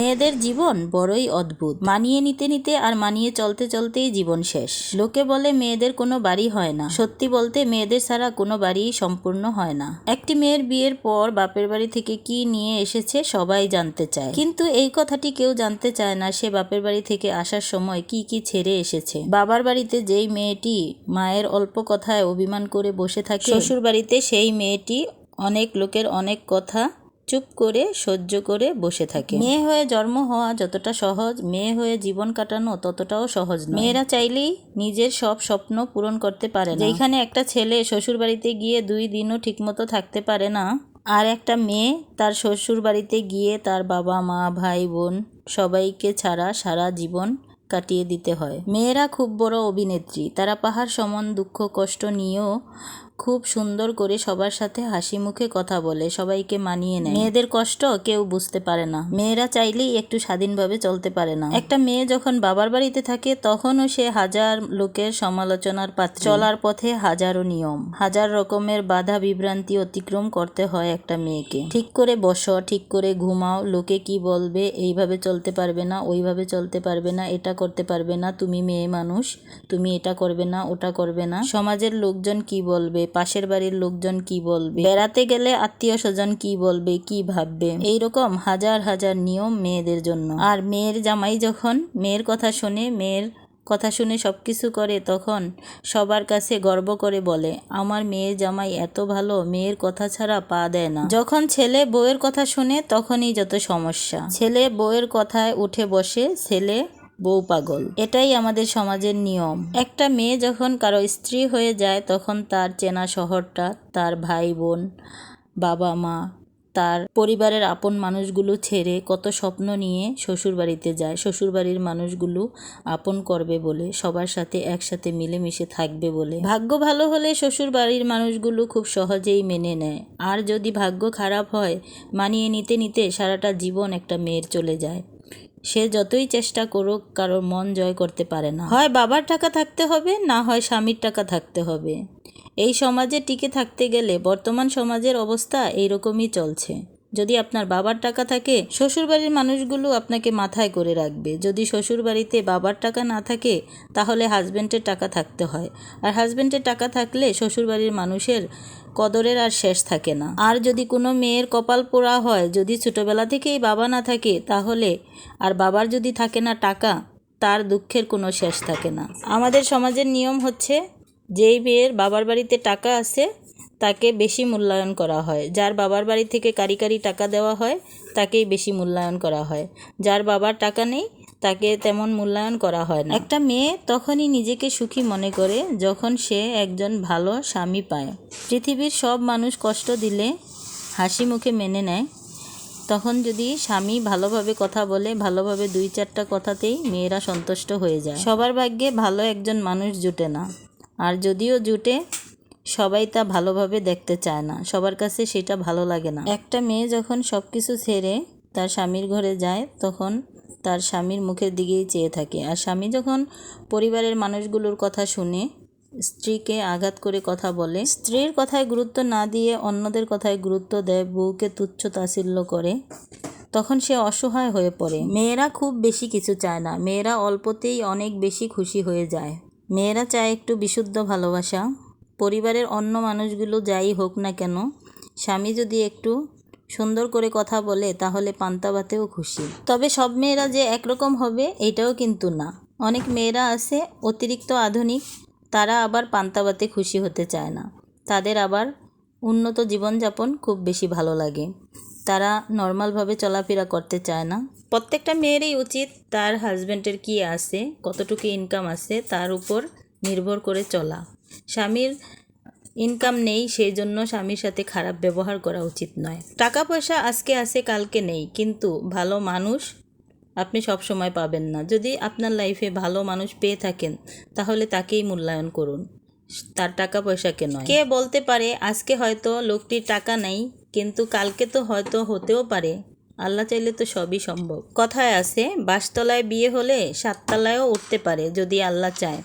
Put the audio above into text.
মেয়েদের জীবন বড়ই অদ্ভুত। মানিয়ে নিতে নিতে আর মানিয়ে চলতে চলতেই জীবন শেষ। লোকে বলে মেয়েদের কোনো বাড়ি হয় না। সত্যি বলতে মেয়েদের ছাড়া কোনো বাড়ি সম্পূর্ণ হয় না। একটি মেয়ের বিয়ের পর বাপের বাড়ি থেকে কি নিয়ে এসেছে সবাই জানতে চায়, কিন্তু এই কথাটি কেউ জানতে চায় না সে বাপের বাড়ি থেকে আসার সময় কি কি ছেড়ে এসেছে। বাবার বাড়িতে যেই মেয়েটি মায়ের অল্প কথায় অভিমান করে বসে থাকে, শ্বশুর বাড়িতে সেই মেয়েটি অনেক লোকের অনেক কথা চুপ করে সহ্য করে বসে থাকে। মেয়ে হয়ে জন্ম হওয়া যতটা সহজ, মেয়ে হয়ে জীবন কাটানো ততটাও সহজ নয়। মেয়েরা চাইলেই নিজের সব স্বপ্ন পূরণ করতে পারে না। যেখানে একটা ছেলে শ্বশুর বাড়িতে গিয়ে 2 দিনও ঠিকমতো থাকতে পারে না, আর একটা মেয়ে তার শ্বশুর বাড়িতে গিয়ে তার বাবা মা ভাই বোন সবাইকে ছাড়া সারা জীবন কাটিয়ে দিতে হয়। মেয়েরা খুব বড় অভিনেত্রী। তারা পাহাড় সমান দুঃখ কষ্ট নিয়েও খুব সুন্দর করে সবার সাথে হাসি মুখে কথা বলে, সবাইকে মানিয়ে নেয়। মেয়েদের কষ্ট কেউ বুঝতে পারে না। মেয়েরা চাইলেই একটু স্বাধীনভাবে চলতে পারে না। একটা মেয়ে যখন বাবার বাড়িতে থাকে তখনও সে হাজার লোকের সমালোচনার পাত্র। চলার পথে হাজারো নিয়ম, হাজার রকমের বাধা বিভ্রান্তি অতিক্রম করতে হয় একটা মেয়েকে। ঠিক করে বসো, ঠিক করে ঘুমাও, লোকে কি বলবে, এইভাবে চলতে পারবে না, ওইভাবে চলতে পারবে না, এটা করতে পারবে না, তুমি মেয়ে মানুষ, তুমি এটা করবে না, ওটা করবে না, সমাজের লোকজন কি বলবে, পাশের বাড়ির লোকজন কি বলবে, বেড়াতে গেলে আত্মীয় স্বজন কি বলবে, কি ভাববে, এইরকম হাজার হাজার নিয়ম মেয়েদের জন্য। আর মেয়ের জামাই যখন মেয়ের কথা শুনে, মেয়ের কথা শুনে সবকিছু করে, তখন সবার কাছে গর্ব করে বলে, আমার মেয়ের জামাই এত ভালো, মেয়ের কথা ছাড়া পা দেয় না। যখন ছেলে বউয়ের কথা শুনে তখনই যত সমস্যা। ছেলে বউয়ের কথায় উঠে বসে, ছেলে বউ পাগল। এটাই আমাদের সমাজের নিয়ম। একটা মেয়ে যখন কারো স্ত্রী হয়ে যায় তখন তার চেনা শহরটা, তার ভাই বোন, বাবা মা, তার পরিবারের আপন মানুষগুলো ছেড়ে কত স্বপ্ন নিয়ে শ্বশুর বাড়িতে যায়। শ্বশুর বাড়ির মানুষগুলো আপন করবে বলে, সবার সাথে একসাথে মিলেমিশে থাকবে বলে। ভাগ্য ভালো হলে শ্বশুর বাড়ির মানুষগুলো খুব সহজেই মেনে নেয়, আর যদি ভাগ্য খারাপ হয় মানিয়ে নিতে নিতে সারাটা জীবন একটা মেয়ের চলে যায়। সে যতই চেষ্টা করুক কারোর মন জয় করতে পারে না। হয় বাবার টাকা থাকতে হবে, না হয় স্বামীর টাকা থাকতে হবে। এই সমাজে টিকে থাকতে গেলে বর্তমান সমাজের অবস্থা এইরকমই চলছে। যদি আপনার বাবার টাকা থাকে শ্বশুরবাড়ির মানুষগুলো আপনাকে মাথায় করে রাখবে। যদি শ্বশুর বাড়িতে বাবার টাকা না থাকে তাহলে হাজব্যান্ডের টাকা থাকতে হয়, আর হাজব্যান্ডের টাকা থাকলে শ্বশুরবাড়ির মানুষের কদরের আর শেষ থাকে না। আর যদি কোনো মেয়ের কপাল পোড়া হয়, যদি ছোটবেলা থেকেই বাবা না থাকে, তাহলে আর বাবার যদি থাকে না টাকা, তার দুঃখের কোনো শেষ থাকে না। আমাদের সমাজের নিয়ম হচ্ছে, যেই মেয়ের বাবার বাড়িতে টাকা আছে তাকে বেশি মূল্যায়ন করা হয়। যার বাবার বাড়ি থেকে কারি কারি টাকা দেওয়া হয় তাকেই বেশি মূল্যায়ন করা হয়। যার বাবার টাকা নেই তাকে তেমন মূল্যায়ন করা হয় না। একটা মেয়ে তখনই নিজেকে সুখী মনে করে যখন সে একজন ভালো স্বামী পায়। পৃথিবীর সব মানুষ কষ্ট দিলে হাসি মুখে মেনে নেয়, তখন যদি স্বামী ভালোভাবে কথা বলে, ভালোভাবে 2-4টা কথাতেই মেয়েরা সন্তুষ্ট হয়ে যায়। সবার ভাগ্যে ভালো একজন মানুষ জুটে না, আর যদিও জুটে সবাই তা ভালোভাবে দেখতে চায় না, সবার কাছে সেটা ভালো লাগে না। একটা মেয়ে যখন সব কিছু ছেড়ে তার স্বামীর ঘরে যায় তখন তার স্বামীর মুখের দিকেই চেয়ে থাকে। আর স্বামী যখন পরিবারের মানুষগুলোর কথা শুনে স্ত্রীকে আঘাত করে কথা বলে, স্ত্রীর কথায় গুরুত্ব না দিয়ে অন্যদের কথায় গুরুত্ব দেয়, বউকে তুচ্ছ তাচ্ছিল্য করে, তখন সে অসহায় হয়ে পড়ে। মেয়েরা খুব বেশি কিছু চায় না, মেয়েরা অল্পতেই অনেক বেশি খুশি হয়ে যায়। মেয়েরা চায় একটু বিশুদ্ধ ভালোবাসা। পরিবারের অন্য মানুষগুলো যাই হোক না কেন, স্বামী যদি একটু সুন্দর করে কথা বলে তাহলে পান্তা ভাতেও খুশি। তবে সব মেয়েরা যে একরকম হবে এটাও কিন্তু না। অনেক মেয়েরা আছে অতিরিক্ত আধুনিক, তারা আবার পান্তা ভাতে খুশি হতে চায় না। তাদের আবার উন্নত জীবনযাপন খুব বেশি ভালো লাগে, তারা নর্মালভাবে চলাফেরা করতে চায় না। প্রত্যেকটা মেয়েরই উচিত তার হাজব্যান্ডের কি আছে, কতটুকু ইনকাম আছে তার উপর নির্ভর করে চলা। স্বামীর ইনকাম নেই সেই জন্য স্বামীর সাথে খারাপ ব্যবহার করা উচিত নয়। টাকা পয়সা আজকে আছে কালকে নেই, কিন্তু ভালো মানুষ আপনি সব সময় পাবেন না। যদি আপনার লাইফে ভালো মানুষ পেয়ে থাকেন তাহলে তাকেই মূল্যায়ন করুন, তার টাকা পয়সাকে নয়। কে বলতে পারে আজকে হয়তো লোকটির টাকা নেই, কিন্তু কালকে তো হয়তো হতেও পারে। আল্লাহ চাইলে তো সবই সম্ভব। কথায় আছে, 22 তলায় বিয়ে হলে 7 তলায়ও উঠতে পারে যদি আল্লাহ চায়।